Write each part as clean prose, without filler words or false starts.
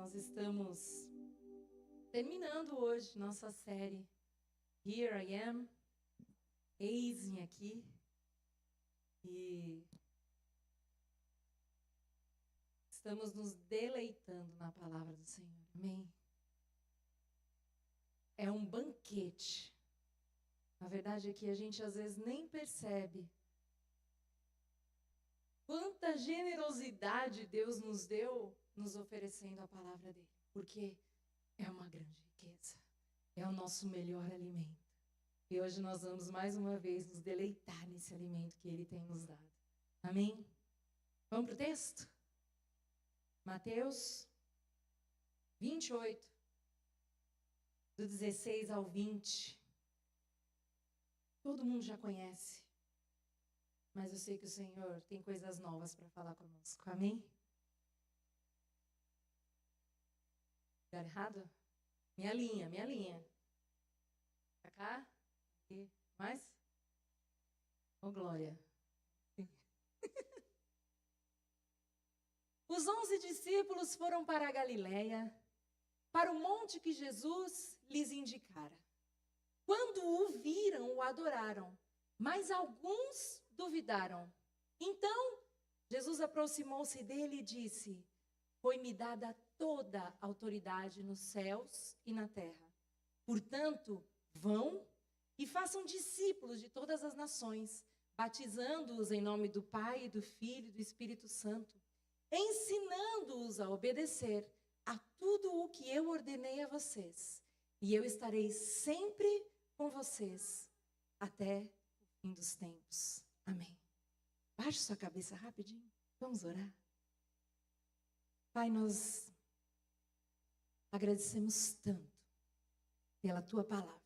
Nós estamos terminando hoje nossa série Here I Am, Eis-me aqui, e estamos nos deleitando na palavra do Senhor, amém? É um banquete. A verdade é que a gente às vezes nem percebe quanta generosidade Deus nos deu nos oferecendo a palavra dele, porque é uma grande riqueza, é o nosso melhor alimento. E hoje nós vamos mais uma vez nos deleitar nesse alimento que ele tem nos dado. Amém? Vamos para o texto? Mateus 28, do 16 ao 20. Todo mundo já conhece, mas eu sei que o Senhor tem coisas novas para falar conosco. Amém? Lugar errado? Minha linha. Pra cá? Aqui. Mais? Oh, glória. Os 11 discípulos foram para a Galileia, para o monte que Jesus lhes indicara. Quando o viram, o adoraram, mas alguns duvidaram. Então, Jesus aproximou-se dele e disse: Foi-me dada toda a autoridade nos céus e na terra. Portanto, vão e façam discípulos de todas as nações, batizando-os em nome do Pai, do Filho e do Espírito Santo, ensinando-os a obedecer a tudo o que eu ordenei a vocês. E eu estarei sempre com vocês até o fim dos tempos. Amém. Baixe sua cabeça rapidinho. Vamos orar. Pai, nós agradecemos tanto pela tua palavra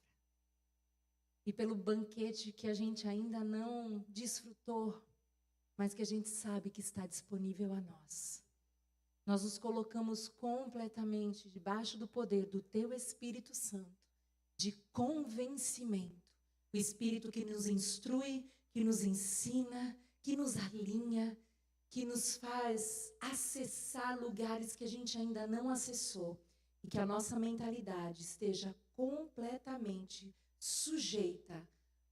e pelo banquete que a gente ainda não desfrutou, mas que a gente sabe que está disponível a nós. Nós nos colocamos completamente debaixo do poder do teu Espírito Santo, de convencimento. O Espírito que nos instrui, que nos ensina, que nos alinha, que nos faz acessar lugares que a gente ainda não acessou. E que a nossa mentalidade esteja completamente sujeita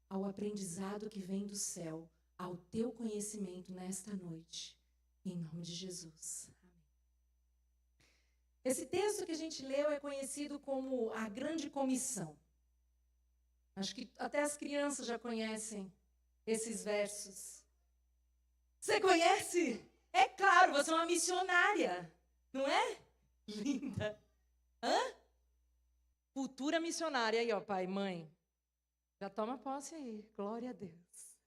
ao aprendizado que vem do céu, ao teu conhecimento nesta noite. Em nome de Jesus. Amém. Esse texto que a gente leu é conhecido como a Grande Comissão. Acho que até as crianças já conhecem esses versos. Você conhece? É claro, você é uma missionária, não é? Linda. Hã? Futura missionária. Aí, ó, pai, mãe. Já toma posse aí. Glória a Deus.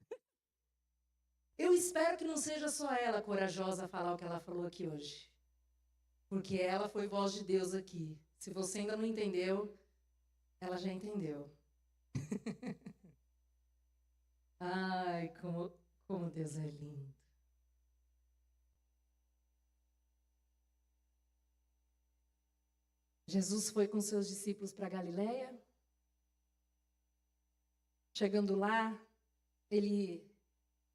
Eu espero que não seja só ela corajosa a falar o que ela falou aqui hoje. Porque ela foi voz de Deus aqui. Se você ainda não entendeu, ela já entendeu. Ai, como Deus é lindo. Jesus foi com seus discípulos para Galileia. Chegando lá, ele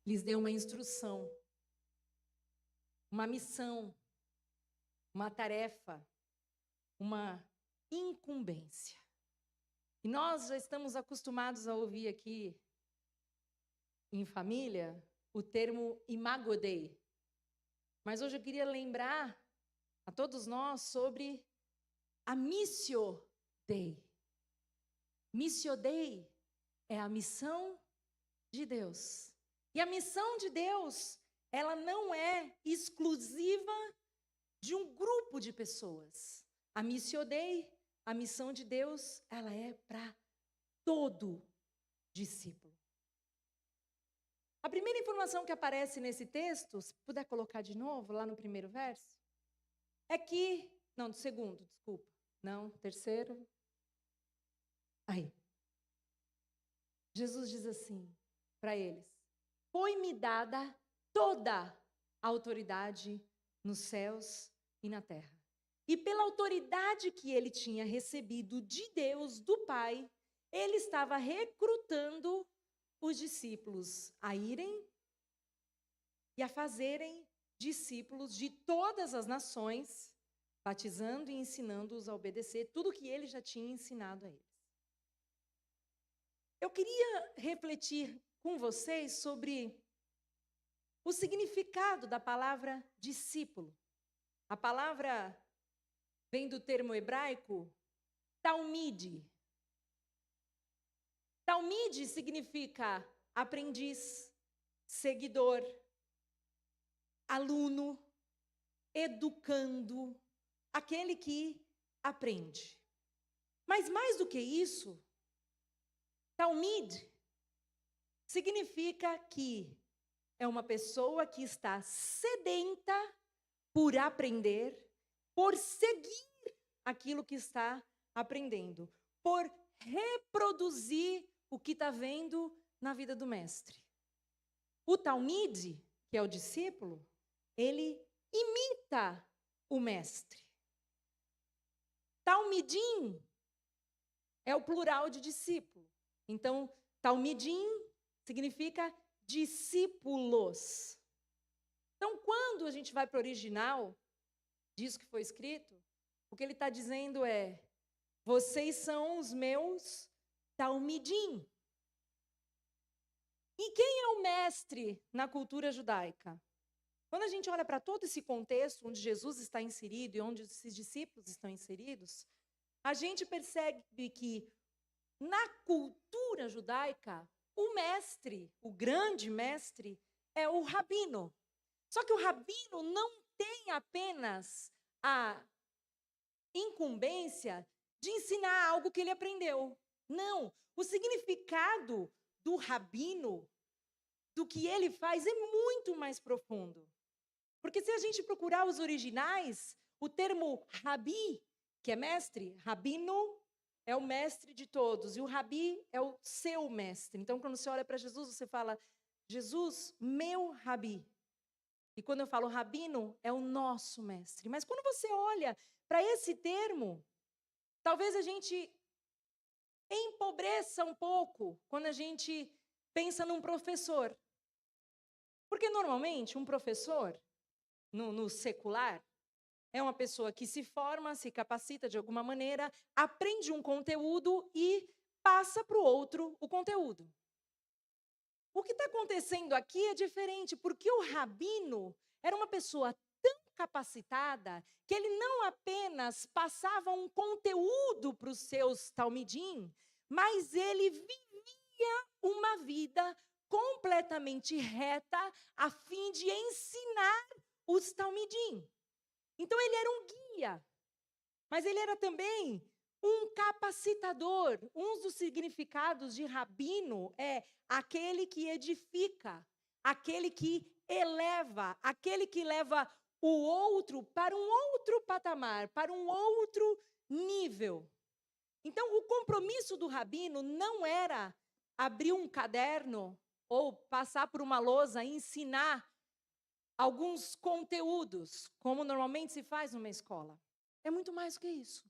lhes deu uma instrução, uma missão, uma tarefa, uma incumbência. E nós já estamos acostumados a ouvir aqui, em família, o termo Imago Dei. Mas hoje eu queria lembrar a todos nós sobre a Missio Dei. Missio Dei é a missão de Deus. E a missão de Deus, ela não é exclusiva de um grupo de pessoas. A Missio Dei, a missão de Deus, ela é para todo discípulo. A primeira informação que aparece nesse texto, se puder colocar de novo, lá no primeiro verso, é que... Não, do segundo, desculpa. Não, terceiro. Aí. Jesus diz assim para eles: Foi-me dada toda a autoridade nos céus e na terra. E pela autoridade que ele tinha recebido de Deus, do Pai, ele estava recrutando os discípulos a irem e a fazerem discípulos de todas as nações, batizando e ensinando-os a obedecer tudo que ele já tinha ensinado a eles. Eu queria refletir com vocês sobre o significado da palavra discípulo. A palavra vem do termo hebraico talmide. Talmide significa aprendiz, seguidor, aluno, educando, aquele que aprende. Mas mais do que isso, talmide significa que é uma pessoa que está sedenta por aprender, por seguir aquilo que está aprendendo, por reproduzir o que está vendo na vida do mestre. O talmide, que é o discípulo, ele imita o mestre. Talmidim é o plural de discípulo. Então, talmidim significa discípulos. Então, quando a gente vai para o original disso que foi escrito, o que ele está dizendo é: vocês são os meus talmidim. E quem é o mestre na cultura judaica? Quando a gente olha para todo esse contexto onde Jesus está inserido e onde esses discípulos estão inseridos, a gente percebe que na cultura judaica, o mestre, o grande mestre, é o rabino. Só que o rabino não tem apenas a incumbência de ensinar algo que ele aprendeu. Não, o significado do rabino, do que ele faz, é muito mais profundo. Porque se a gente procurar os originais, o termo rabi, que é mestre, rabino é o mestre de todos, e o rabi é o seu mestre. Então, quando você olha para Jesus, você fala, Jesus, meu rabi. E quando eu falo rabino, é o nosso mestre. Mas quando você olha para esse termo, talvez a gente empobreça um pouco quando a gente pensa num professor. Porque normalmente um professor, no secular, é uma pessoa que se forma, se capacita de alguma maneira, aprende um conteúdo e passa para o outro o conteúdo. O que está acontecendo aqui é diferente, porque o rabino era uma pessoa tão capacitada que ele não apenas passava um conteúdo para os seus talmidim, mas ele vivia uma vida completamente reta a fim de ensinar os talmidim. Então ele era um guia, mas ele era também um capacitador. Um dos significados de rabino é aquele que edifica, aquele que eleva, aquele que leva o outro para um outro patamar, para um outro nível. Então, o compromisso do rabino não era abrir um caderno ou passar por uma lousa e ensinar alguns conteúdos, como normalmente se faz numa escola. É muito mais do que isso.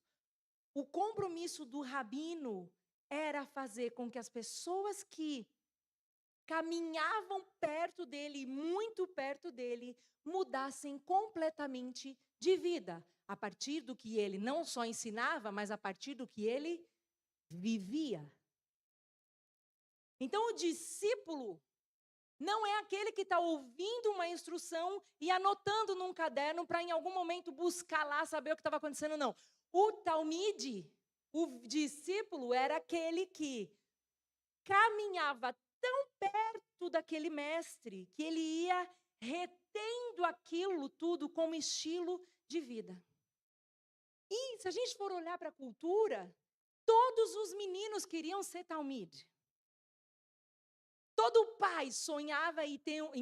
O compromisso do rabino era fazer com que as pessoas que caminhavam perto dele, muito perto dele, mudassem completamente de vida, a partir do que ele não só ensinava, mas a partir do que ele vivia. Então, o discípulo não é aquele que está ouvindo uma instrução e anotando num caderno para, em algum momento, buscar lá, saber o que estava acontecendo, não. O talmide, o discípulo, era aquele que caminhava tão perto daquele mestre que ele ia retendo aquilo tudo como estilo de vida. E, se a gente for olhar para a cultura, todos os meninos queriam ser talmide. Todo pai sonhava em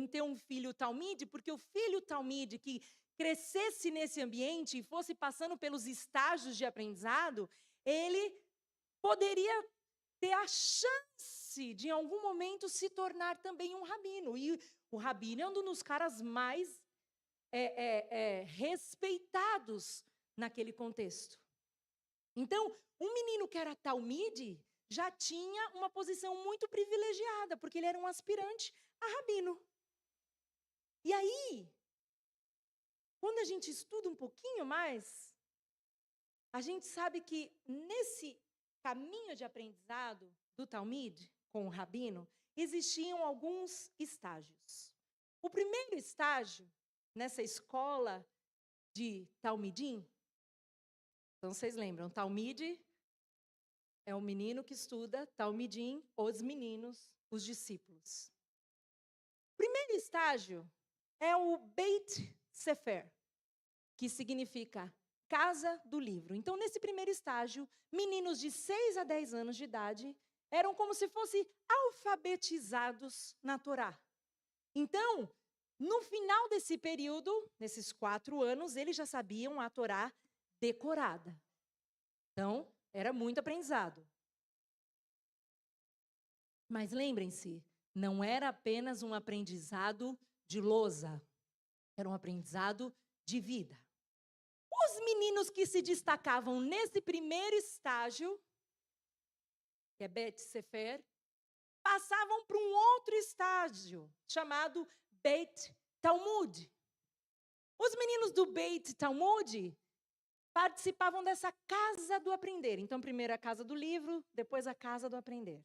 ter um filho talmide, porque o filho talmide que crescesse nesse ambiente e fosse passando pelos estágios de aprendizado, ele poderia ter a chance de, em algum momento, se tornar também um rabino. E o rabino é um dos caras mais respeitados naquele contexto. Então, um menino que era talmide já tinha uma posição muito privilegiada, porque ele era um aspirante a rabino. E aí, quando a gente estuda um pouquinho mais a gente sabe que nesse caminho de aprendizado do Talmud com o rabino, existiam alguns estágios. O primeiro estágio nessa escola de Talmidim, então vocês lembram, Talmide é o menino que estuda, Talmidim, os meninos, os discípulos. O primeiro estágio é o Beit Sefer, que significa casa do livro. Então, nesse primeiro estágio, meninos de 6 a 10 anos de idade eram como se fossem alfabetizados na Torá. Então, no final desse período, nesses 4 anos, eles já sabiam a Torá decorada. Então, era muito aprendizado. Mas lembrem-se, não era apenas um aprendizado de lousa, era um aprendizado de vida. Os meninos que se destacavam nesse primeiro estágio, que é Beit Sefer, passavam para um outro estágio, chamado Beit Talmud. Os meninos do Beit Talmud participavam dessa casa do aprender. Então, primeiro a casa do livro, depois a casa do aprender.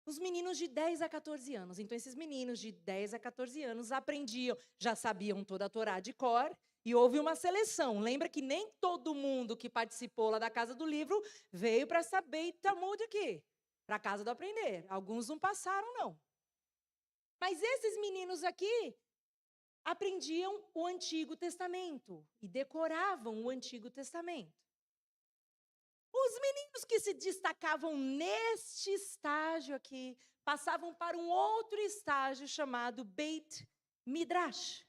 Os meninos de 10 a 14 anos. Então, esses meninos de 10 a 14 anos aprendiam, já sabiam toda a Torá de cor, e houve uma seleção. Lembra que nem todo mundo que participou lá da casa do livro veio para saber Talmud aqui, para a casa do aprender. Alguns não passaram, não. Mas esses meninos aqui aprendiam o Antigo Testamento e decoravam o Antigo Testamento. Os meninos que se destacavam neste estágio aqui passavam para um outro estágio chamado Beit Midrash,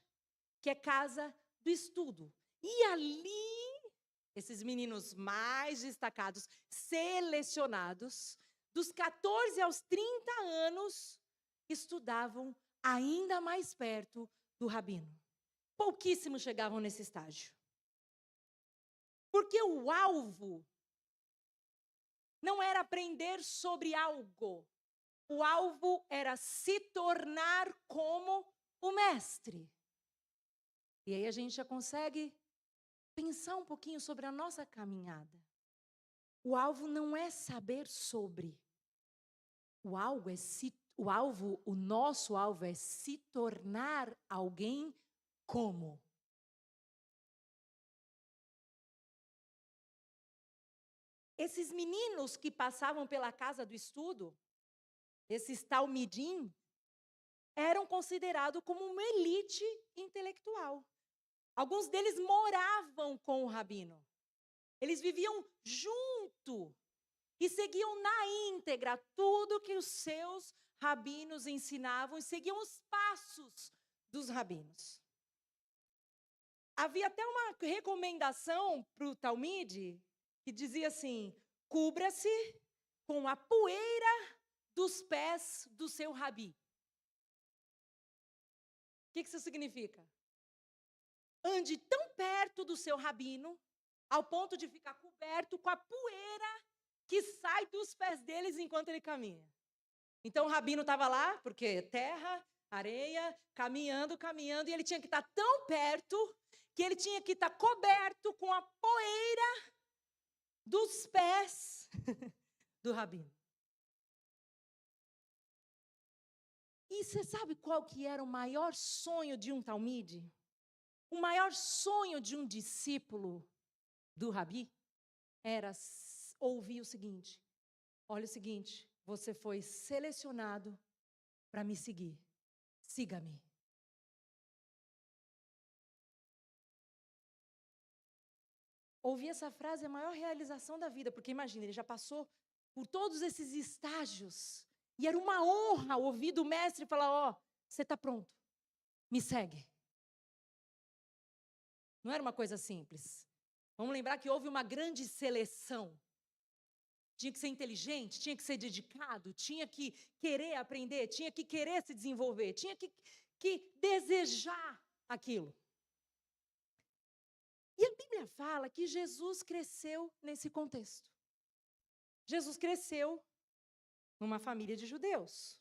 que é casa do estudo. E ali, esses meninos mais destacados, selecionados, dos 14 aos 30 anos, estudavam ainda mais perto do rabino. Pouquíssimos chegavam nesse estágio. Porque o alvo não era aprender sobre algo. O alvo era se tornar como o mestre. E aí a gente já consegue pensar um pouquinho sobre a nossa caminhada. O alvo não é saber sobre. O nosso alvo é se tornar alguém como. Esses meninos que passavam pela casa do estudo, esses talmidim, eram considerados como uma elite intelectual. Alguns deles moravam com o rabino. Eles viviam junto e seguiam na íntegra tudo que os seus rabinos ensinavam e seguiam os passos dos rabinos. Havia até uma recomendação para o Talmide que dizia assim: cubra-se com a poeira dos pés do seu rabi. O que isso significa? Ande tão perto do seu rabino, ao ponto de ficar coberto com a poeira que sai dos pés deles enquanto ele caminha. Então o rabino estava lá, porque terra, areia, caminhando, e ele tinha que estar tão perto que ele tinha que estar coberto com a poeira dos pés do rabino. E você sabe qual que era o maior sonho de um talmide? O maior sonho de um discípulo do rabi era ouvir o seguinte: olha o seguinte, você foi selecionado para me seguir. Siga-me. Ouvir essa frase é a maior realização da vida, porque imagina, ele já passou por todos esses estágios, e era uma honra ouvir do mestre falar: ó, você está pronto, me segue. Não era uma coisa simples. Vamos lembrar que houve uma grande seleção. Tinha que ser inteligente, tinha que ser dedicado, tinha que querer aprender, tinha que querer se desenvolver, tinha que desejar aquilo. E a Bíblia fala que Jesus cresceu nesse contexto. Jesus cresceu numa família de judeus.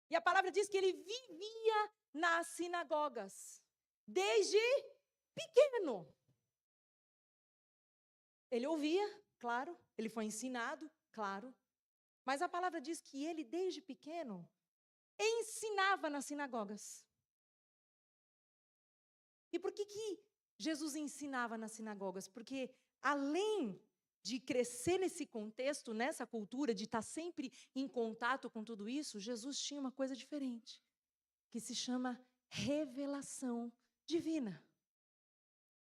E a palavra diz que ele vivia nas sinagogas, desde pequeno. Ele ouvia, claro, ele foi ensinado, claro, mas a palavra diz que ele, desde pequeno, ensinava nas sinagogas. E por que Jesus ensinava nas sinagogas? Porque além de crescer nesse contexto, nessa cultura, de estar sempre em contato com tudo isso, Jesus tinha uma coisa diferente, que se chama revelação divina.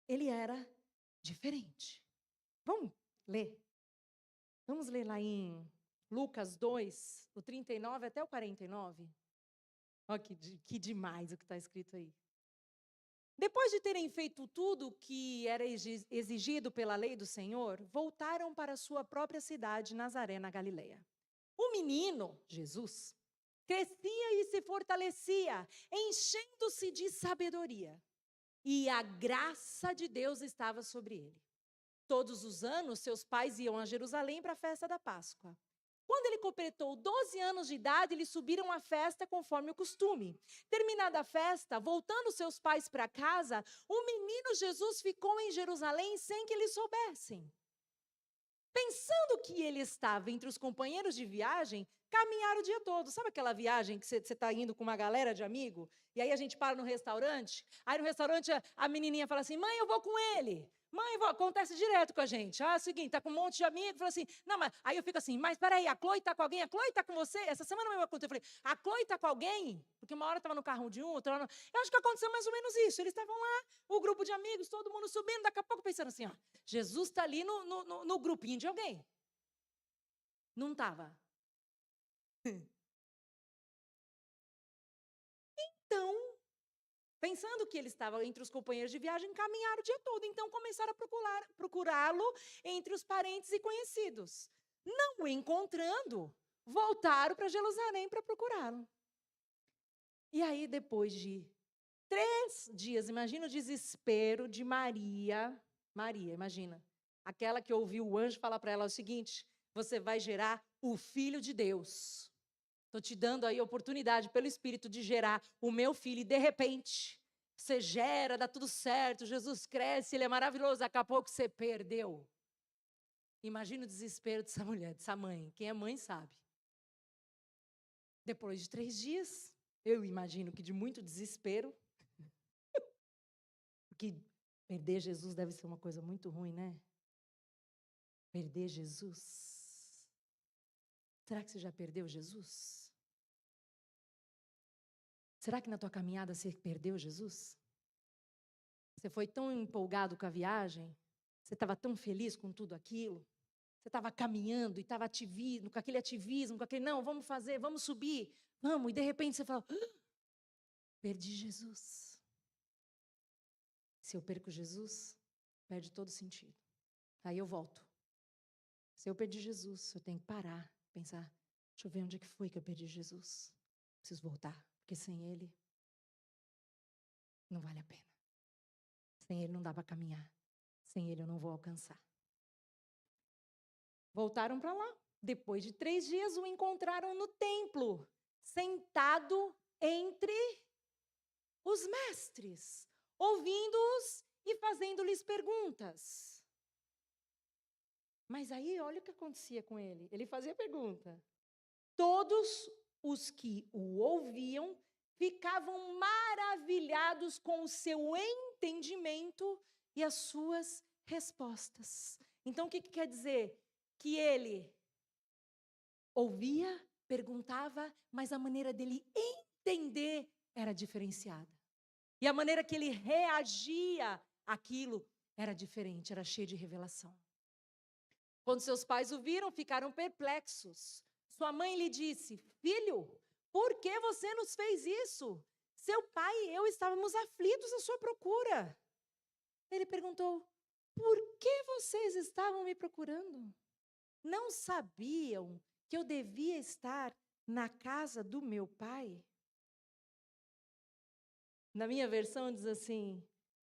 Ele era diferente. Vamos ler? Vamos ler lá em Lucas 2, do 39 até o 49. Olha que demais o que está escrito aí. Depois de terem feito tudo o que era exigido pela lei do Senhor, voltaram para sua própria cidade, Nazaré, na Galileia. O menino, Jesus, crescia e se fortalecia, enchendo-se de sabedoria. E a graça de Deus estava sobre ele. Todos os anos, seus pais iam a Jerusalém para a festa da Páscoa. Quando ele completou 12 anos de idade, eles subiram à festa conforme o costume. Terminada a festa, voltando seus pais para casa, o menino Jesus ficou em Jerusalém sem que eles soubessem. Pensando que ele estava entre os companheiros de viagem, caminharam o dia todo. Sabe aquela viagem que você está indo com uma galera de amigo? E aí a gente para no restaurante? Aí no restaurante a menininha fala assim, mãe, eu vou com ele. Mãe, acontece direto com a gente. É o seguinte, tá com um monte de amigos, fala assim, não, mas aí eu fico assim, mas peraí, a Chloe tá com alguém? A Chloe tá com você? Essa semana mesmo aconteceu, eu falei, a Chloe tá com alguém? Porque uma hora estava no carro de um, outra hora... Eu acho que aconteceu mais ou menos isso. Eles estavam lá, o grupo de amigos, todo mundo subindo, daqui a pouco pensando assim, ó, Jesus está ali no grupinho de alguém. Não estava. Então, pensando que ele estava entre os companheiros de viagem, caminharam o dia todo. Então, começaram a procurá-lo entre os parentes e conhecidos. Não o encontrando, voltaram para Jerusalém para procurá-lo. E aí, depois de 3 dias, imagina o desespero de Maria. Maria, imagina. Aquela que ouviu o anjo falar para ela o seguinte, você vai gerar o Filho de Deus. Estou te dando aí a oportunidade pelo Espírito de gerar o meu filho. E de repente, você gera, dá tudo certo, Jesus cresce, ele é maravilhoso. Daqui a pouco você perdeu. Imagina o desespero dessa mulher, dessa mãe. Quem é mãe sabe. Depois de 3 dias, eu imagino que de muito desespero, porque perder Jesus deve ser uma coisa muito ruim, né? Perder Jesus. Será que você já perdeu Jesus? Será que na tua caminhada você perdeu Jesus? Você foi tão empolgado com a viagem? Você estava tão feliz com tudo aquilo? Você estava caminhando e estava com aquele ativismo, com aquele, não, vamos fazer, vamos subir, vamos. E de repente você fala, perdi Jesus. Se eu perco Jesus, perde todo sentido. Aí eu volto. Se eu perdi Jesus, eu tenho que parar, pensar, deixa eu ver onde é que foi que eu perdi Jesus. Preciso voltar, porque sem Ele, não vale a pena. Sem Ele não dá para caminhar. Sem Ele eu não vou alcançar. Voltaram para lá. Depois de 3 dias, o encontraram no templo, sentado entre os mestres, ouvindo-os e fazendo-lhes perguntas. Mas aí, olha o que acontecia com ele. Ele fazia pergunta. Todos os que o ouviam ficavam maravilhados com o seu entendimento e as suas respostas. Então, o que quer dizer? Que ele ouvia, perguntava, mas a maneira dele entender era diferenciada. E a maneira que ele reagia àquilo era diferente, era cheia de revelação. Quando seus pais o viram, ficaram perplexos. Sua mãe lhe disse, filho, por que você nos fez isso? Seu pai e eu estávamos aflitos à sua procura. Ele perguntou, por que vocês estavam me procurando? Não sabiam que eu devia estar na casa do meu pai? Na minha versão diz assim,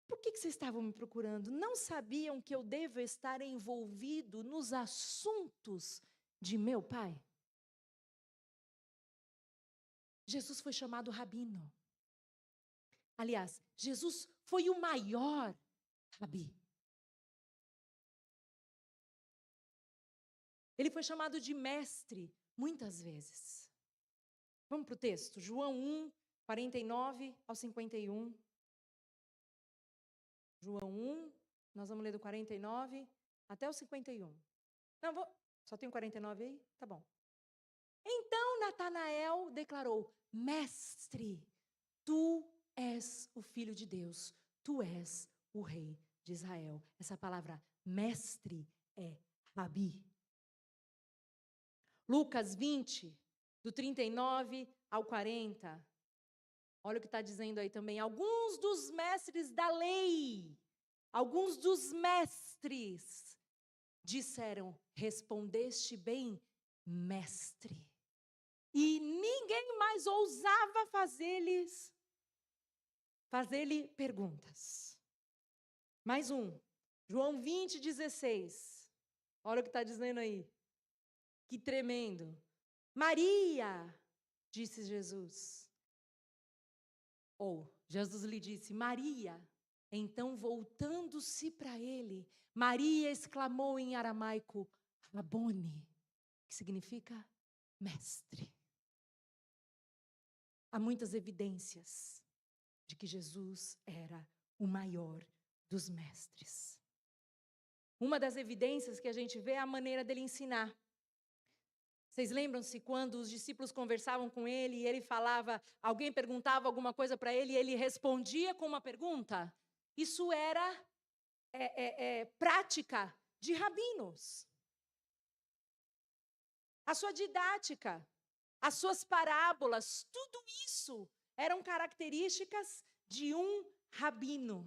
por que vocês estavam me procurando? Não sabiam que eu devo estar envolvido nos assuntos de meu pai? Jesus foi chamado rabino. Aliás, Jesus foi o maior rabi. Ele foi chamado de mestre muitas vezes. Vamos para o texto, João 1, 49 ao 51. João 1, nós vamos ler do 49 até o 51. Não, só tem o 49 aí? Tá bom. Então Natanael declarou: Mestre, tu és o Filho de Deus, tu és o Rei de Israel. Essa palavra mestre é Rabi. Lucas 20, do 39 ao 40. Olha o que está dizendo aí também. Alguns dos mestres da lei, alguns dos mestres disseram: respondeste bem, mestre. E ninguém mais ousava fazer-lhe perguntas. Mais um, João 20, 16. Olha o que está dizendo aí. Que tremendo. Maria, disse Jesus. Ou Jesus lhe disse, Maria. Então, voltando-se para ele, Maria exclamou em aramaico, Rabone, que significa mestre. Há muitas evidências de que Jesus era o maior dos mestres. Uma das evidências que a gente vê é a maneira dele ensinar. Vocês lembram-se quando os discípulos conversavam com ele e ele falava, alguém perguntava alguma coisa para ele e ele respondia com uma pergunta? Isso era prática de rabinos. A sua didática, as suas parábolas, tudo isso eram características de um rabino.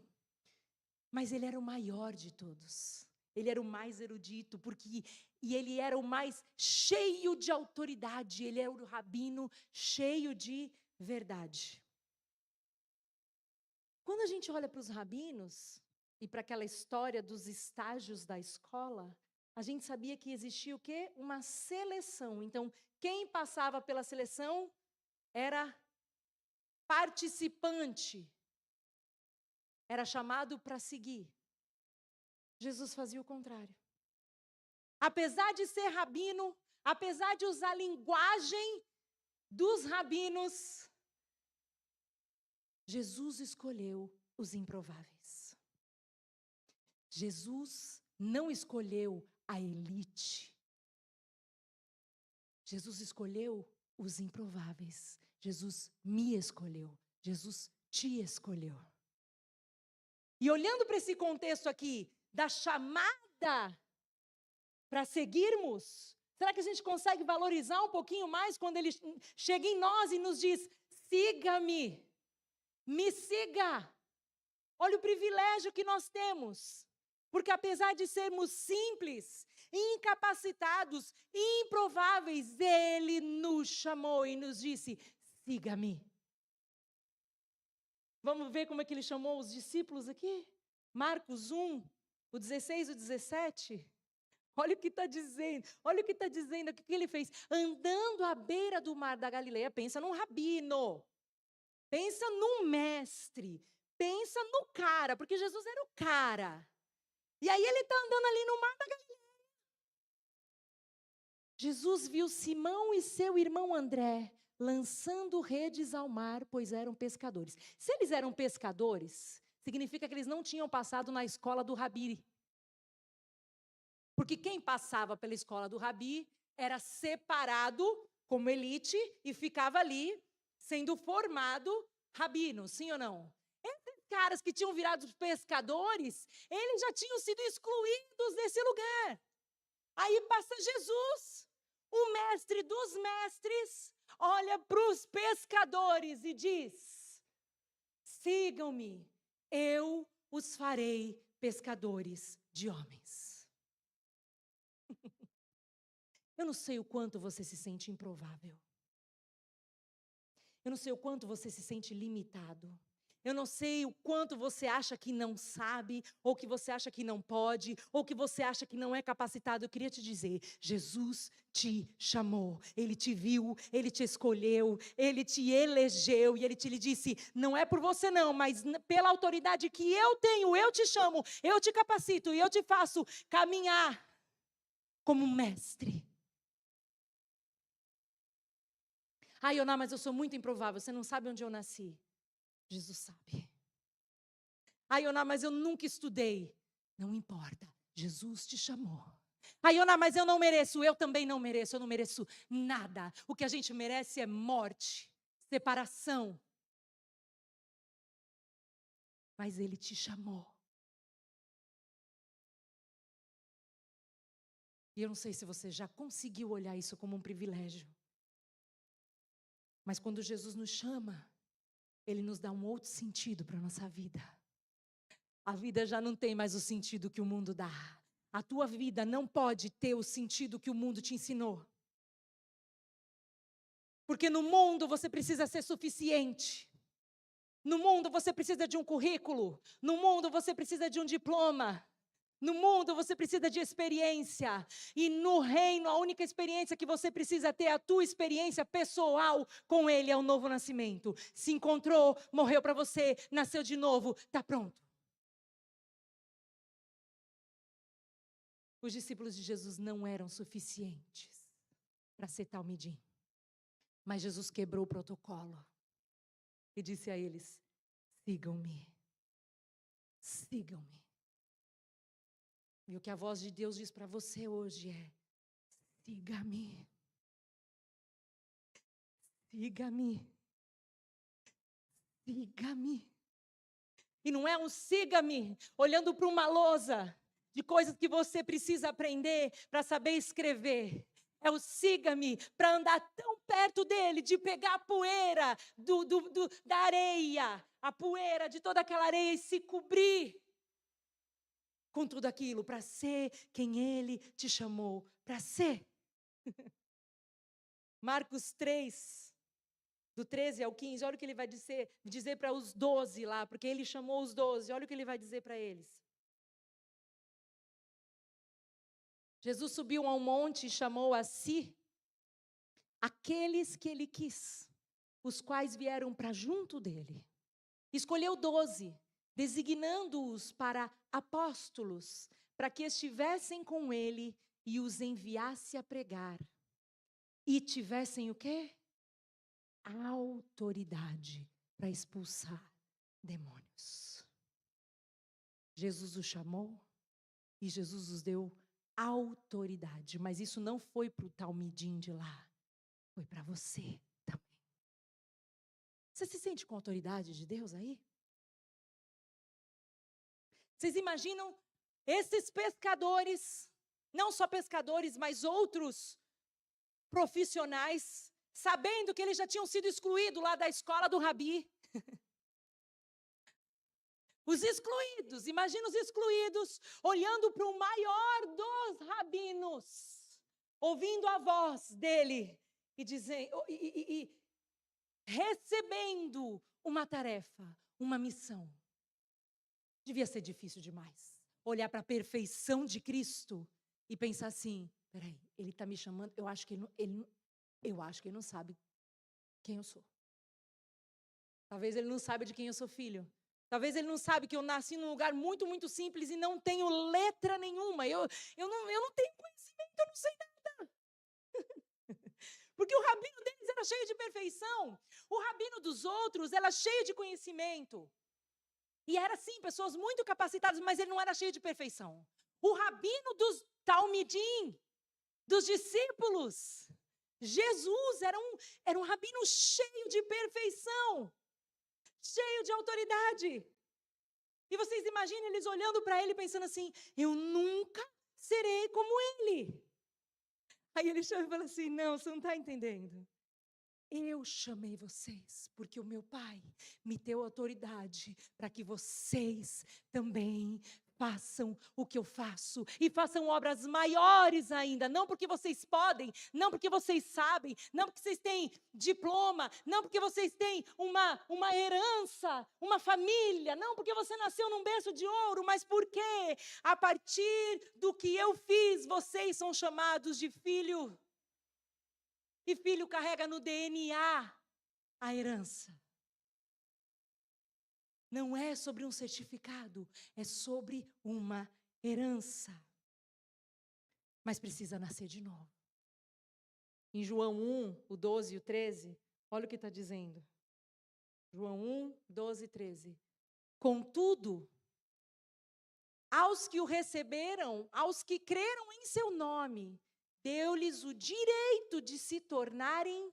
Mas ele era o maior de todos. Ele era o mais erudito, e ele era o mais cheio de autoridade. Ele era o rabino cheio de verdade. Quando a gente olha para os rabinos e para aquela história dos estágios da escola, a gente sabia que existia o quê? Uma seleção. Então, quem passava pela seleção era participante. Era chamado para seguir. Jesus fazia o contrário. Apesar de ser rabino, apesar de usar a linguagem dos rabinos, Jesus escolheu os improváveis. Jesus não escolheu a elite. Jesus escolheu os improváveis. Jesus me escolheu. Jesus te escolheu. E olhando para esse contexto aqui, da chamada para seguirmos, será que a gente consegue valorizar um pouquinho mais quando ele chega em nós e nos diz, siga-me, me siga. Olha o privilégio que nós temos, porque apesar de sermos simples, incapacitados, improváveis, ele nos chamou e nos disse, siga-me. Vamos ver como é que ele chamou os discípulos aqui? Marcos 1, o 16 e o 17. Olha o que está dizendo. Olha o que está dizendo. O que ele fez? Andando à beira do mar da Galileia. Pensa num rabino. Pensa num mestre. Pensa no cara. Porque Jesus era o cara. E aí ele está andando ali no mar da Galileia. Jesus viu Simão e seu irmão André lançando redes ao mar, pois eram pescadores. Se eles eram pescadores, significa que eles não tinham passado na escola do Rabi. Porque quem passava pela escola do Rabi era separado como elite e ficava ali sendo formado rabino, sim ou não? Esses caras que tinham virado pescadores, eles já tinham sido excluídos desse lugar. Aí passa Jesus, o mestre dos mestres, olha para os pescadores e diz, sigam-me, eu os farei pescadores de homens. Eu não sei o quanto você se sente improvável. Eu não sei o quanto você se sente limitado. Eu não sei o quanto você acha que não sabe, ou que você acha que não pode, ou que você acha que não é capacitado. Eu queria te dizer, Jesus te chamou, Ele te viu, Ele te escolheu, Ele te elegeu, e Ele lhe disse, não é por você não, mas pela autoridade que eu tenho, eu te chamo, eu te capacito, e eu te faço caminhar como mestre. Ah, Ioná, mas eu sou muito improvável, você não sabe onde eu nasci. Jesus sabe. Ah, Ioná, mas eu nunca estudei. Não importa, Jesus te chamou. Ah, Ioná, mas eu não mereço, eu também não mereço, eu não mereço nada. O que a gente merece é morte, separação. Mas Ele te chamou. E eu não sei se você já conseguiu olhar isso como um privilégio. Mas quando Jesus nos chama, Ele nos dá um outro sentido para a nossa vida. A vida já não tem mais o sentido que o mundo dá. A tua vida não pode ter o sentido que o mundo te ensinou. Porque no mundo você precisa ser suficiente. No mundo você precisa de um currículo. No mundo você precisa de um diploma. No mundo você precisa de experiência. E no reino a única experiência que você precisa ter é a tua experiência pessoal com Ele, é o novo nascimento. Se encontrou, morreu para você, nasceu de novo, está pronto. Os discípulos de Jesus não eram suficientes para ser talmidim. Mas Jesus quebrou o protocolo e disse a eles: sigam-me, sigam-me. E o que a voz de Deus diz para você hoje é: siga-me, siga-me, siga-me. E não é um siga-me olhando para uma lousa de coisas que você precisa aprender para saber escrever. É o siga-me para andar tão perto dele, de pegar a poeira da areia, a poeira de toda aquela areia e se cobrir com tudo aquilo, para ser quem ele te chamou para ser. Marcos 3, do 13 ao 15, olha o que ele vai dizer para os 12 lá, porque ele chamou os 12, olha o que ele vai dizer para eles. Jesus subiu a um monte e chamou a si aqueles que ele quis, os quais vieram para junto dele. Escolheu 12, designando-os para apóstolos, para que estivessem com ele e os enviasse a pregar. E tivessem o quê? Autoridade para expulsar demônios. Jesus os chamou e Jesus os deu autoridade, mas isso não foi para o talmidim de lá, foi para você também. Você se sente com a autoridade de Deus aí? Vocês imaginam esses pescadores, não só pescadores, mas outros profissionais, sabendo que eles já tinham sido excluídos lá da escola do Rabi. Os excluídos, imagina os excluídos, olhando para o maior dos rabinos, ouvindo a voz dele e dizendo, e recebendo uma tarefa, uma missão. Devia ser difícil demais. Olhar para a perfeição de Cristo e pensar assim: peraí, ele está me chamando, eu acho que ele não sabe quem eu sou. Talvez ele não saiba de quem eu sou filho. Talvez ele não sabe que eu nasci num lugar muito, muito simples e não tenho letra nenhuma. Eu não tenho conhecimento, eu não sei nada. Porque o rabino deles era cheio de perfeição. O rabino dos outros era cheio de conhecimento. E era, sim, pessoas muito capacitadas, mas ele não era cheio de perfeição. O rabino dos talmidim, dos discípulos, Jesus era um rabino cheio de perfeição, cheio de autoridade. E vocês imaginam eles olhando para ele pensando assim: eu nunca serei como ele. Aí ele chama e fala assim: não, você não está entendendo. Eu chamei vocês porque o meu Pai me deu autoridade para que vocês também façam o que eu faço e façam obras maiores ainda, não porque vocês podem, não porque vocês sabem, não porque vocês têm diploma, não porque vocês têm uma herança, uma família, não porque você nasceu num berço de ouro, mas porque a partir do que eu fiz, vocês são chamados de filho. E filho carrega no DNA a herança. Não é sobre um certificado, é sobre uma herança. mas precisa nascer de novo. Em João 1, o 12 e o 13, olha o que está dizendo. João 1, 12 e 13. Contudo, aos que o receberam, aos que creram em seu nome, deu-lhes o direito de se tornarem,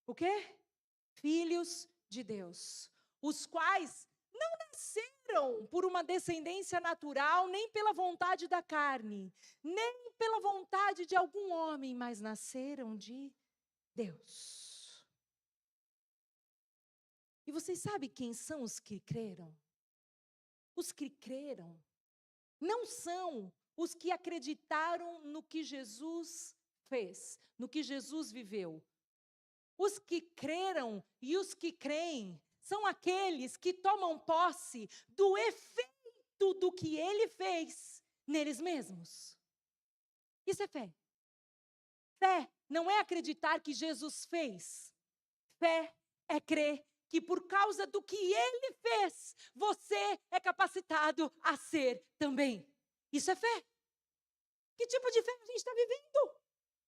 o quê? Filhos de Deus, os quais não nasceram por uma descendência natural, nem pela vontade da carne, nem pela vontade de algum homem, mas nasceram de Deus. E vocês sabem quem são os que creram? Os que creram não são os que acreditaram no que Jesus fez, no que Jesus viveu. Os que creram e os que creem são aqueles que tomam posse do efeito do que ele fez neles mesmos. Isso é fé. Fé não é acreditar que Jesus fez. Fé é crer que por causa do que ele fez, você é capacitado a ser também. Isso é fé. Que tipo de fé a gente está vivendo?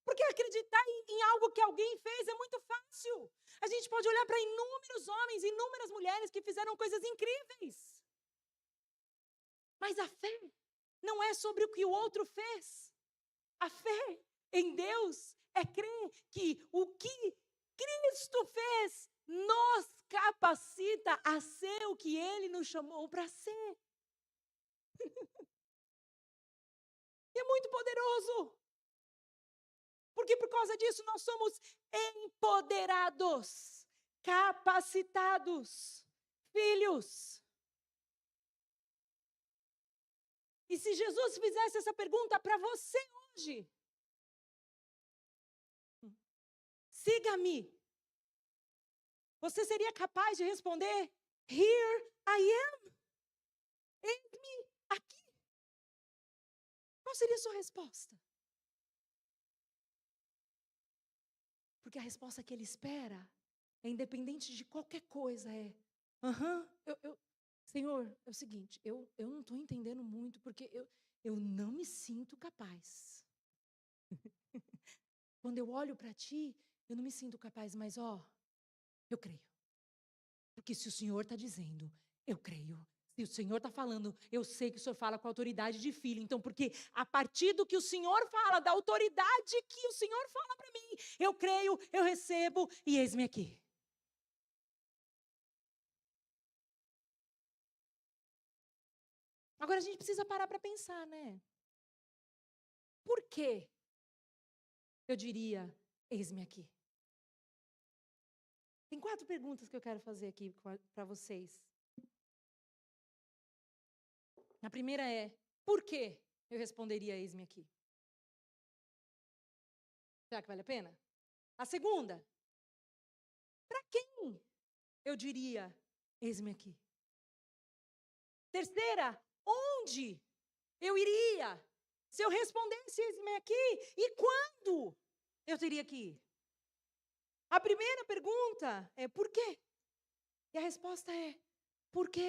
Porque acreditar em algo que alguém fez é muito fácil. A gente pode olhar para inúmeros homens, inúmeras mulheres que fizeram coisas incríveis. Mas a fé não é sobre o que o outro fez. A fé em Deus é crer que o que Cristo fez nos capacita a ser o que Ele nos chamou para ser. E é muito poderoso. Porque por causa disso nós somos empoderados, capacitados, filhos. E se Jesus fizesse essa pergunta para você hoje, siga-me, você seria capaz de responder, here I am, eis-me aqui. Qual seria a sua resposta? Porque a resposta que ele espera, é independente de qualquer coisa, é, Senhor, é o seguinte, eu não estou entendendo muito, porque eu não me sinto capaz. Quando eu olho para ti, eu não me sinto capaz, mas eu creio. Porque se o Senhor está dizendo, eu creio. Se o Senhor está falando, eu sei que o Senhor fala com a autoridade de filho. Então, porque a partir do que o Senhor fala, da autoridade que o Senhor fala para mim, eu creio, eu recebo e eis-me aqui. Agora a gente precisa parar para pensar, né? Por quê? Eu diria, eis-me aqui. Tem 4 perguntas que eu quero fazer aqui para vocês. A primeira é, por quê eu responderia eis-me aqui? Será que vale a pena? A segunda, para quem eu diria eis-me aqui? Terceira, onde eu iria se eu respondesse eis-me aqui? E quando eu teria que ir? A primeira pergunta é por quê? E a resposta é, porque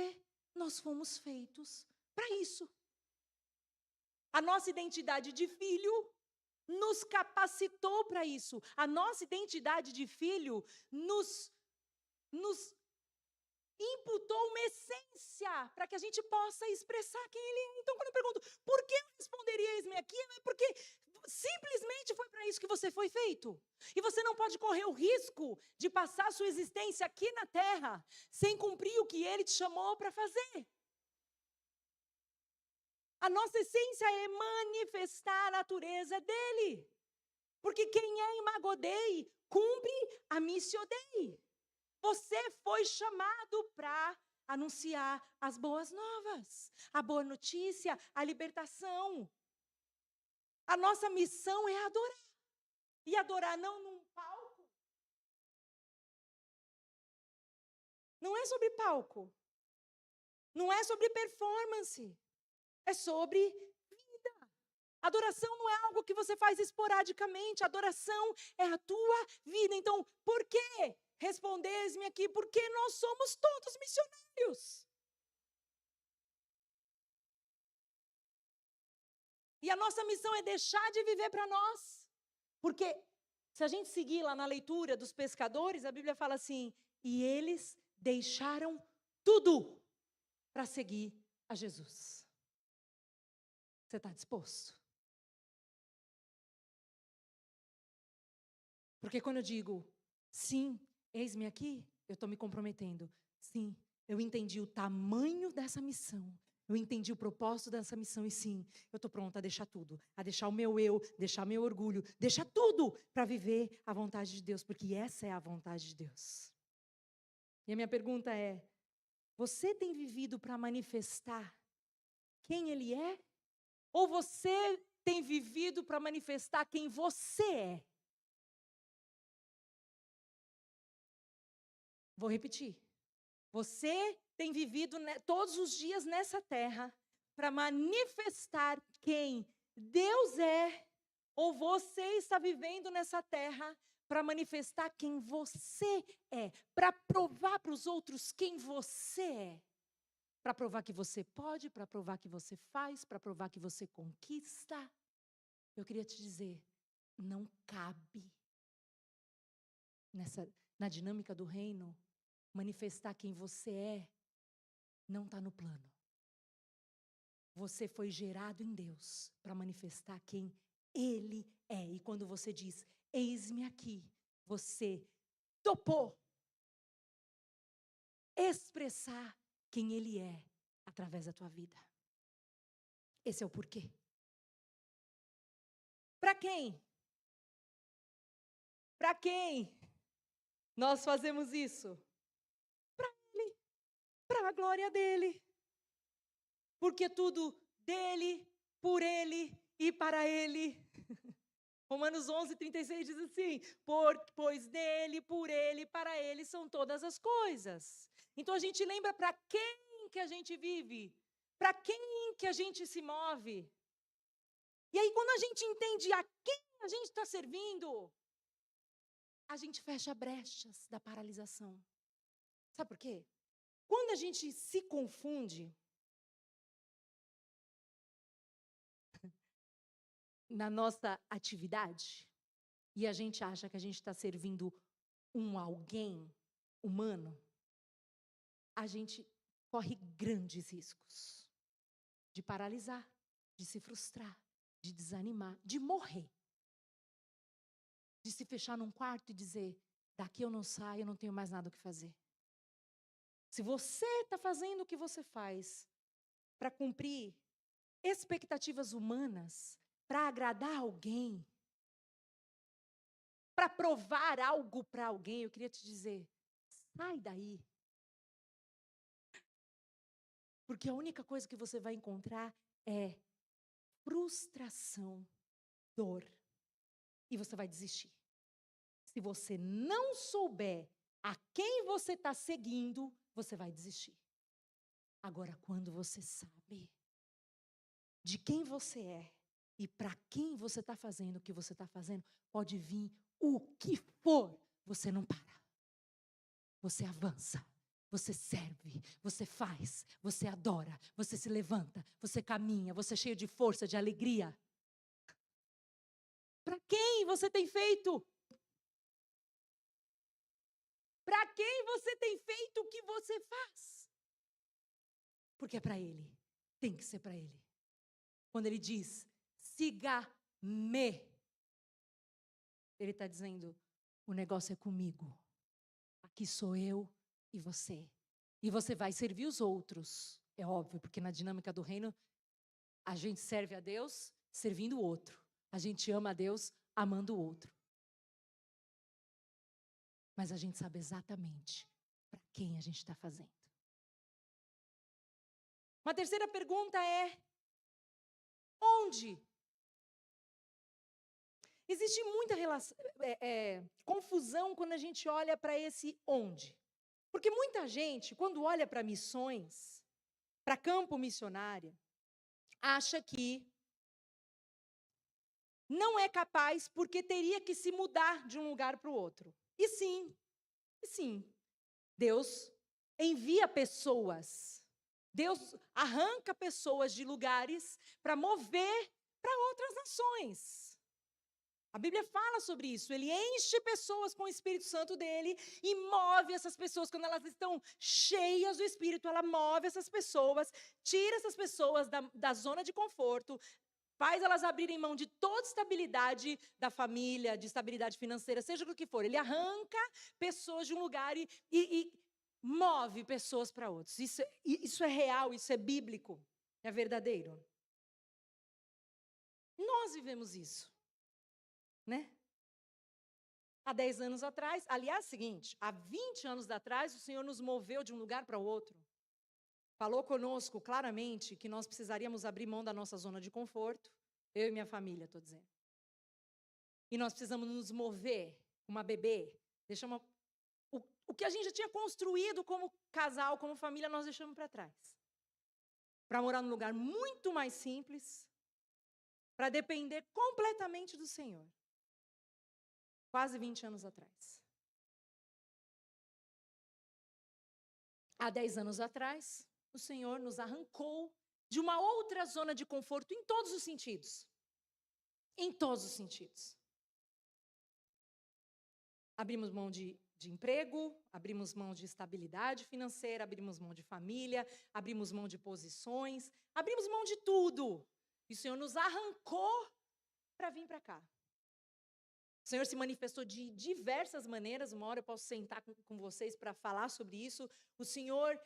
nós fomos feitos para isso. A nossa identidade de filho nos capacitou para isso. A nossa identidade de filho nos imputou uma essência para que a gente possa expressar quem ele é. Então, quando eu pergunto, por que eu responderia eis-me aqui? É porque simplesmente foi para isso que você foi feito. E você não pode correr o risco de passar a sua existência aqui na terra sem cumprir o que ele te chamou para fazer. A nossa essência é manifestar a natureza dele. Porque quem é imagodei, cumpre a missio dei. Você foi chamado para anunciar as boas novas, a boa notícia, a libertação. A nossa missão é adorar. E adorar não num palco. Não é sobre palco. Não é sobre performance. É sobre vida. Adoração não é algo que você faz esporadicamente. Adoração é a tua vida. Então, por quê? Respondes-me aqui, porque nós somos todos missionários. E a nossa missão é deixar de viver para nós. Porque se a gente seguir lá na leitura dos pescadores, a Bíblia fala assim, e eles deixaram tudo para seguir a Jesus. Você está disposto? Porque quando eu digo, sim, eis-me aqui, eu estou me comprometendo. Sim, eu entendi o tamanho dessa missão. Eu entendi o propósito dessa missão e sim, eu estou pronta a deixar tudo. A deixar o meu eu, deixar meu orgulho, deixar tudo para viver a vontade de Deus. Porque essa é a vontade de Deus. E a minha pergunta é, você tem vivido para manifestar quem Ele é? Ou você tem vivido para manifestar quem você é? Vou repetir. Você tem vivido todos os dias nessa terra para manifestar quem Deus é, ou você está vivendo nessa terra para manifestar quem você é, para provar para os outros quem você é, para provar que você pode, para provar que você faz, para provar que você conquista. Eu queria te dizer, não cabe na dinâmica do reino, manifestar quem você é, não está no plano. Você foi gerado em Deus para manifestar quem Ele é. E quando você diz, eis-me aqui, você topou expressar quem Ele é através da tua vida. Esse é o porquê. Para quem? Para quem nós fazemos isso? Para Ele, para a glória dEle. Porque tudo dEle, por Ele e para Ele. Romanos 11:36 diz assim, pois dEle, por Ele, para Ele são todas as coisas. Então a gente lembra para quem que a gente vive, para quem que a gente se move. E aí quando a gente entende a quem a gente está servindo, a gente fecha brechas da paralisação. Sabe por quê? Quando a gente se confunde na nossa atividade e a gente acha que a gente está servindo alguém humano, a gente corre grandes riscos de paralisar, de se frustrar, de desanimar, de morrer. De se fechar num quarto e dizer, daqui eu não saio, eu não tenho mais nada o que fazer. Se você está fazendo o que você faz para cumprir expectativas humanas, para agradar alguém, para provar algo para alguém, eu queria te dizer, sai daí. Porque a única coisa que você vai encontrar é frustração, dor. E você vai desistir. Se você não souber a quem você está seguindo, você vai desistir. Agora, quando você sabe de quem você é e para quem você está fazendo o que você está fazendo, pode vir o que for, você não para. Você avança. Você serve, você faz, você adora, você se levanta, você caminha, você é cheio de força, de alegria. Para quem você tem feito? Para quem você tem feito o que você faz? Porque é para Ele, tem que ser para Ele. Quando Ele diz, siga-me, Ele está dizendo, o negócio é comigo. Aqui sou eu e você. E você vai servir os outros. É óbvio, porque na dinâmica do reino, a gente serve a Deus servindo o outro. A gente ama a Deus amando o outro. Mas a gente sabe exatamente para quem a gente está fazendo. Uma terceira pergunta é, onde? Existe muita confusão quando a gente olha para esse onde. Porque muita gente, quando olha para missões, para campo missionário, acha que não é capaz porque teria que se mudar de um lugar para o outro. E sim, Deus envia pessoas, Deus arranca pessoas de lugares para mover para outras nações. A Bíblia fala sobre isso. Ele enche pessoas com o Espírito Santo dele e move essas pessoas. Quando elas estão cheias do Espírito, ela move essas pessoas, tira essas pessoas da zona de conforto, faz elas abrirem mão de toda estabilidade da família, de estabilidade financeira, seja o que for. Ele arranca pessoas de um lugar e move pessoas para outros. Isso é real, isso é bíblico, é verdadeiro. Nós vivemos isso. Né? Há 10 anos atrás, aliás, seguinte, há 20 anos atrás, o Senhor nos moveu de um lugar para o outro. Falou conosco claramente que nós precisaríamos abrir mão da nossa zona de conforto, eu e minha família, estou dizendo. E nós precisamos nos mover, uma bebê, o que a gente já tinha construído como casal, como família, nós deixamos para trás. Para morar num lugar muito mais simples, para depender completamente do Senhor. Quase 20 anos atrás. Há 10 anos atrás, o Senhor nos arrancou de uma outra zona de conforto em todos os sentidos. Em todos os sentidos. Abrimos mão de emprego, abrimos mão de estabilidade financeira, abrimos mão de família, abrimos mão de posições, abrimos mão de tudo. E o Senhor nos arrancou para vir para cá. O Senhor se manifestou de diversas maneiras. Uma hora eu posso sentar com vocês para falar sobre isso. O Senhor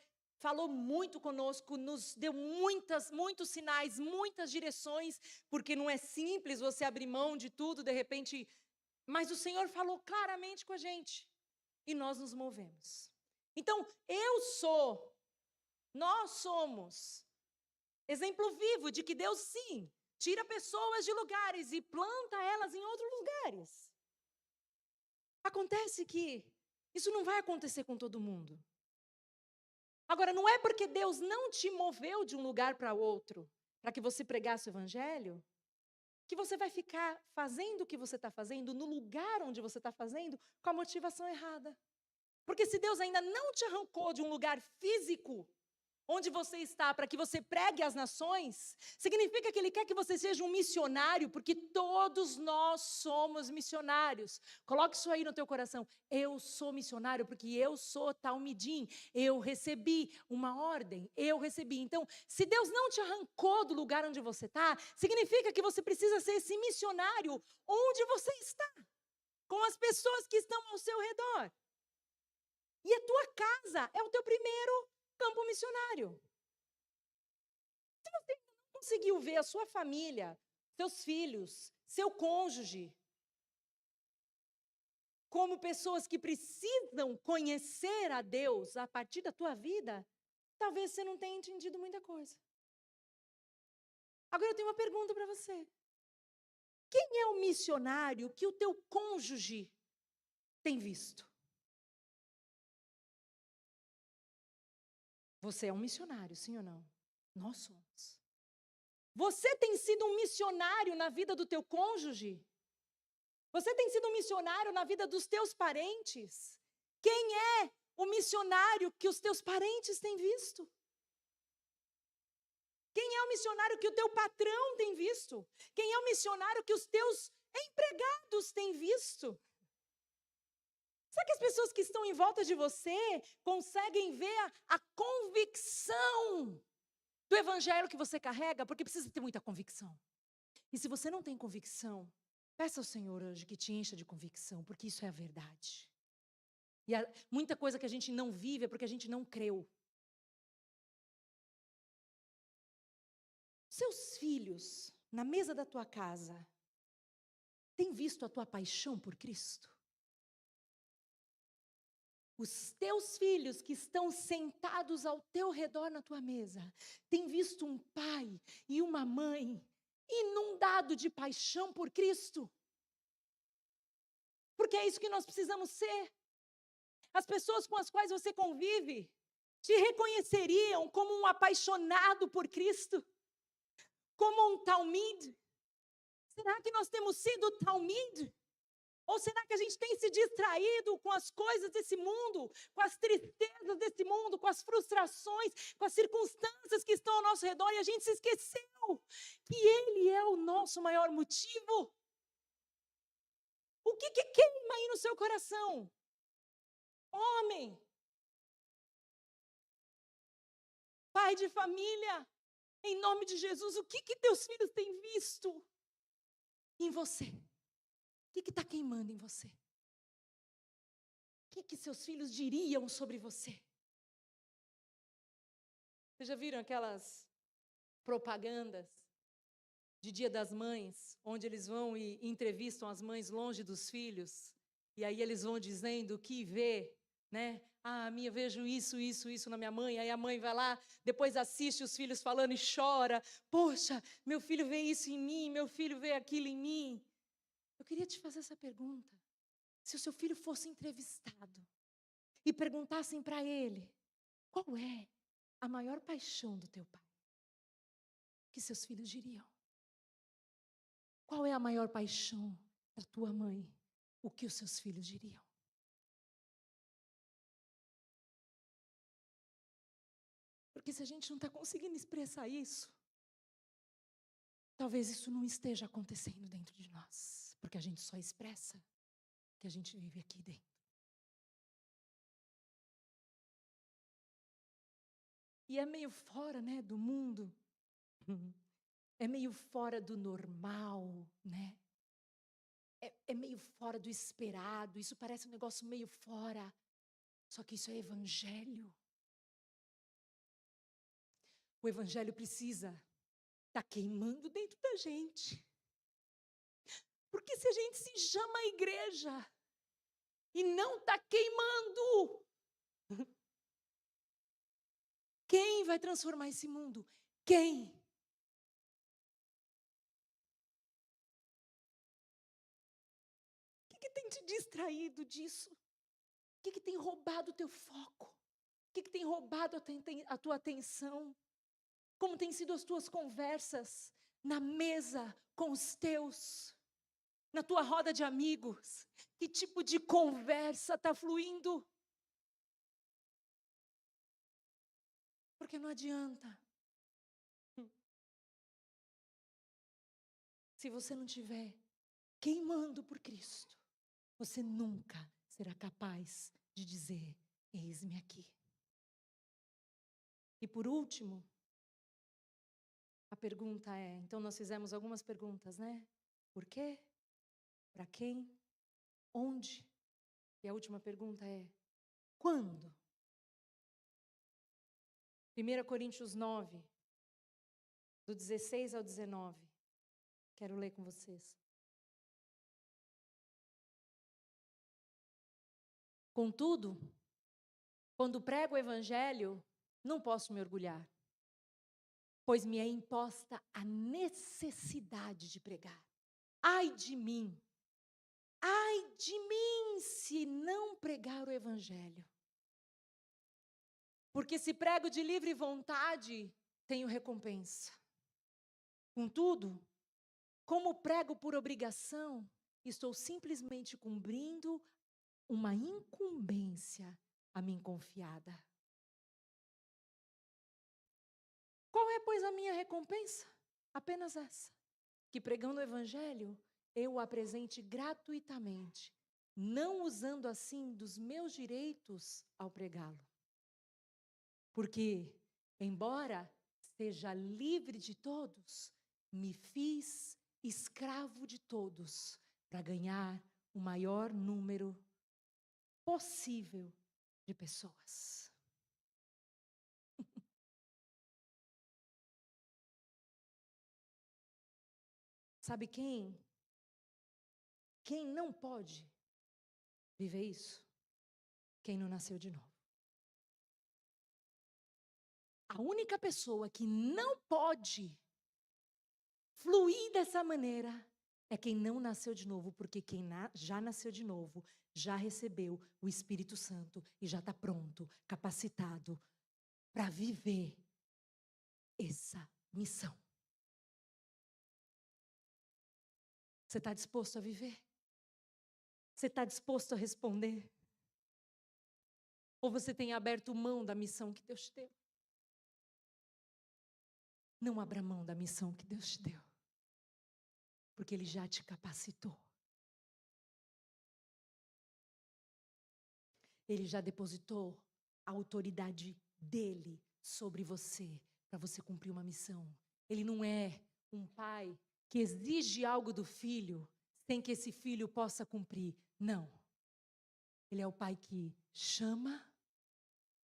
falou muito conosco, nos deu muitos sinais, muitas direções, porque não é simples você abrir mão de tudo, de repente. Mas o Senhor falou claramente com a gente. E nós nos movemos. Então, nós somos exemplo vivo de que Deus, sim, tira pessoas de lugares e planta elas em outros lugares. Acontece que isso não vai acontecer com todo mundo. Agora, não é porque Deus não te moveu de um lugar para outro, para que você pregasse o Evangelho, que você vai ficar fazendo o que você está fazendo, no lugar onde você está fazendo, com a motivação errada. Porque se Deus ainda não te arrancou de um lugar físico, onde você está, para que você pregue às nações, significa que Ele quer que você seja um missionário, porque todos nós somos missionários. Coloque isso aí no teu coração. Eu sou missionário porque eu sou talmidim. Eu recebi uma ordem, Então, se Deus não te arrancou do lugar onde você está, significa que você precisa ser esse missionário onde você está, com as pessoas que estão ao seu redor. E a tua casa é o teu primeiro campo missionário. Se você não conseguiu ver a sua família, seus filhos, seu cônjuge, como pessoas que precisam conhecer a Deus a partir da tua vida, talvez você não tenha entendido muita coisa. Agora eu tenho uma pergunta para você. Quem é o missionário que o teu cônjuge tem visto? Você é um missionário, sim ou não? Nós somos. Você tem sido um missionário na vida do teu cônjuge? Você tem sido um missionário na vida dos teus parentes? Quem é o missionário que os teus parentes têm visto? Quem é o missionário que o teu patrão tem visto? Quem é o missionário que os teus empregados têm visto? Será que as pessoas que estão em volta de você conseguem ver a convicção do evangelho que você carrega? Porque precisa ter muita convicção. E se você não tem convicção, peça ao Senhor hoje que te encha de convicção, porque isso é a verdade. E muita coisa que a gente não vive é porque a gente não creu. Seus filhos, na mesa da tua casa, têm visto a tua paixão por Cristo? Os teus filhos que estão sentados ao teu redor na tua mesa, têm visto um pai e uma mãe inundado de paixão por Cristo? Porque é isso que nós precisamos ser. As pessoas com as quais você convive te reconheceriam como um apaixonado por Cristo? Como um talmid? Será que nós temos sido talmid? Ou será que a gente tem se distraído com as coisas desse mundo, com as tristezas desse mundo, com as frustrações, com as circunstâncias que estão ao nosso redor e a gente se esqueceu que Ele é o nosso maior motivo? O que queima aí no seu coração? Homem, pai de família, em nome de Jesus, o que teus filhos têm visto em você? O que está queimando em você? O que seus filhos diriam sobre você? Vocês já viram aquelas propagandas de Dia das Mães, onde eles vão e entrevistam as mães longe dos filhos, e aí eles vão dizendo o que vê, né? Ah, minha, vejo isso na minha mãe. Aí a mãe vai lá, depois assiste os filhos falando e chora. Poxa, meu filho vê isso em mim, meu filho vê aquilo em mim. Eu queria te fazer essa pergunta. Se o seu filho fosse entrevistado e perguntassem para ele, qual é a maior paixão do teu pai? O que seus filhos diriam? Qual é a maior paixão da tua mãe? O que os seus filhos diriam? Porque se a gente não está conseguindo expressar isso, talvez isso não esteja acontecendo dentro de nós, porque a gente só expressa que a gente vive aqui dentro. E é meio fora, né, do mundo. É meio fora do normal, né? É meio fora do esperado. Isso parece um negócio meio fora. Só que isso é evangelho. O evangelho precisa estar queimando dentro da gente. Porque se a gente se chama a igreja e não está queimando, quem vai transformar esse mundo? Quem? O que tem te distraído disso? O que tem roubado o teu foco? O que tem roubado a tua atenção? Como têm sido as tuas conversas na mesa com os teus? Na tua roda de amigos? Que tipo de conversa está fluindo? Porque não adianta. Se você não estiver queimando por Cristo, você nunca será capaz de dizer, eis-me aqui. E por último, a pergunta é, então nós fizemos algumas perguntas, né? Por quê? Para quem? Onde? E a última pergunta é, quando? 1 Coríntios 9, do 16 ao 19. Quero ler com vocês. Contudo, quando prego o evangelho, não posso me orgulhar, pois me é imposta a necessidade de pregar. Ai de mim se não pregar o evangelho. Porque se prego de livre vontade, tenho recompensa. Contudo, como prego por obrigação, estou simplesmente cumprindo uma incumbência a mim confiada. Qual é, pois, a minha recompensa? Apenas essa, que pregando o evangelho, eu o apresente gratuitamente, não usando assim dos meus direitos ao pregá-lo. Porque, embora seja livre de todos, me fiz escravo de todos para ganhar o maior número possível de pessoas. Sabe quem não pode viver isso? Quem não nasceu de novo. A única pessoa que não pode fluir dessa maneira é quem não nasceu de novo, porque quem já nasceu de novo, já recebeu o Espírito Santo e já está pronto, capacitado para viver essa missão. Você está disposto a viver? Você está disposto a responder? Ou você tem aberto mão da missão que Deus te deu? Não abra mão da missão que Deus te deu, porque Ele já te capacitou. Ele já depositou a autoridade dele sobre você, para você cumprir uma missão. Ele não é um pai que exige algo do filho, sem que esse filho possa cumprir. Não. Ele é o pai que chama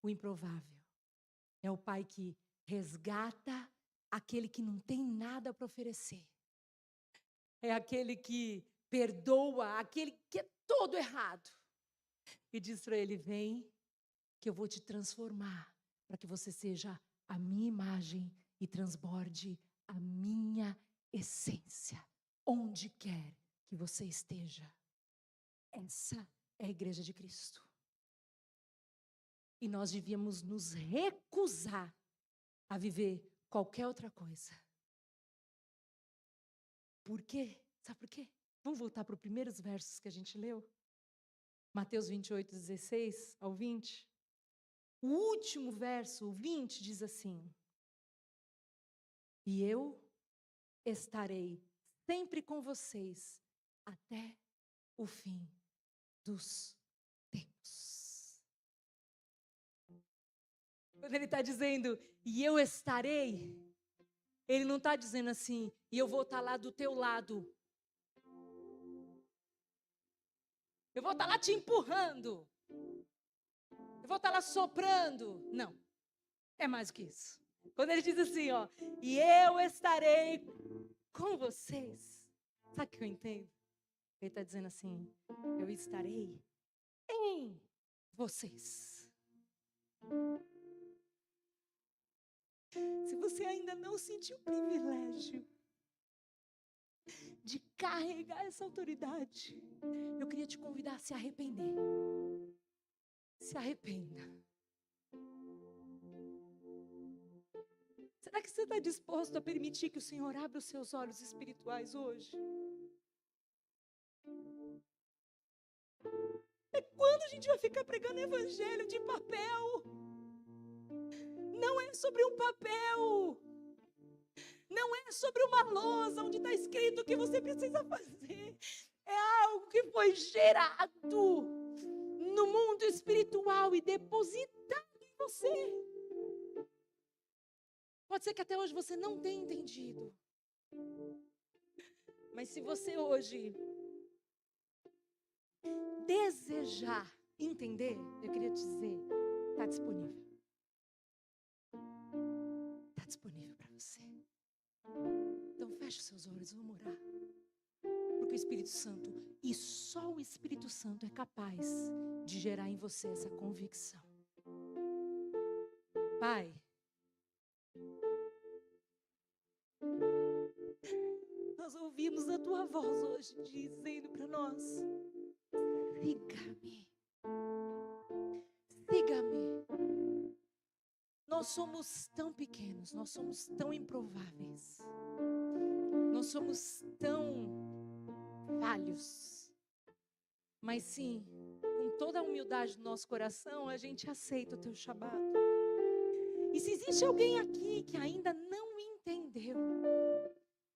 o improvável. É o pai que resgata aquele que não tem nada para oferecer. É aquele que perdoa aquele que é todo errado. E diz para ele: vem, que eu vou te transformar, para que você seja a minha imagem e transborde a minha essência, onde quer que você esteja. Essa é a igreja de Cristo. E nós devíamos nos recusar a viver qualquer outra coisa. Por quê? Sabe por quê? Vamos voltar para os primeiros versos que a gente leu? Mateus 28, 16 ao 20. O último verso, o 20, diz assim: e eu estarei sempre com vocês até o fim dos tempos. Quando ele está dizendo, e eu estarei, ele não está dizendo assim, e eu vou estar lá do teu lado. Eu vou estar lá te empurrando. Eu vou estar lá soprando. Não, é mais do que isso. Quando ele diz assim, ó, e eu estarei com vocês. Sabe o que eu entendo? Ele está dizendo assim, eu estarei em vocês. Se você ainda não sentiu o privilégio de carregar essa autoridade, eu queria te convidar a se arrepender. Se arrependa. Será que você está disposto a permitir que o Senhor abra os seus olhos espirituais hoje? É quando a gente vai ficar pregando evangelho de papel? Não é sobre um papel. Não é sobre uma lousa onde está escrito o que você precisa fazer. É algo que foi gerado no mundo espiritual e depositado em você. Pode ser que até hoje você não tenha entendido. Mas se você hoje desejar entender, eu queria te dizer, está disponível. Está disponível para você. Então feche os seus olhos, vamos orar. Porque o Espírito Santo, e só o Espírito Santo é capaz de gerar em você essa convicção. Pai, nós ouvimos a tua voz hoje dizendo para nós: siga-me, siga-me. Nós somos tão pequenos, nós somos tão improváveis, nós somos tão falhos, mas sim, com toda a humildade do nosso coração, a gente aceita o teu chamado. E se existe alguém aqui que ainda não entendeu,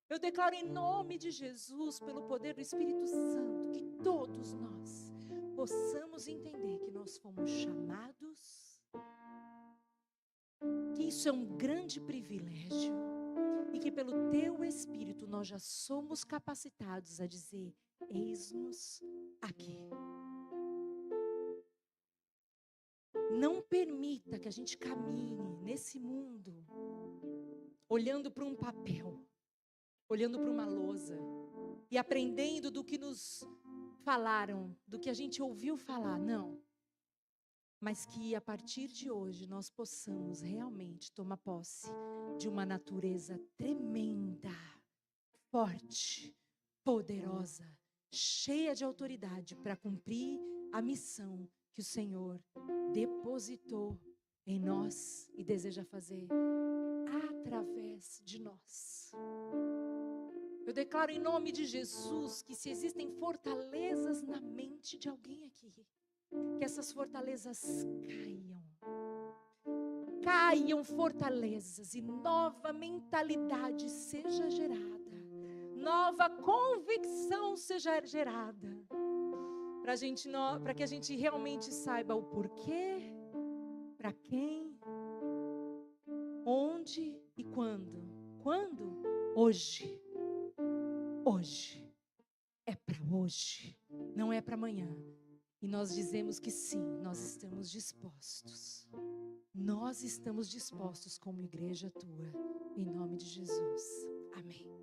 eu declaro em nome de Jesus, pelo poder do Espírito Santo, que todos nós possamos entender que nós fomos chamados, que isso é um grande privilégio e que pelo teu Espírito nós já somos capacitados a dizer: eis-nos aqui. Não permita que a gente caminhe nesse mundo olhando para um papel, olhando para uma lousa e aprendendo do que nos falaram, do que a gente ouviu falar. Não. Mas que a partir de hoje nós possamos realmente tomar posse de uma natureza tremenda, forte, poderosa, cheia de autoridade para cumprir a missão que o Senhor depositou em nós e deseja fazer através de nós. Eu Eu declaro em nome de Jesus que se existem fortalezas na mente de alguém aqui, que essas fortalezas caiam. Caiam fortalezas e nova mentalidade seja gerada. Nova convicção seja gerada. Para que a gente realmente saiba o porquê, para quem, onde e quando. Quando? Hoje. Hoje. É para hoje, não é para amanhã. E nós dizemos que sim, nós estamos dispostos. Nós estamos dispostos como igreja tua, em nome de Jesus. Amém.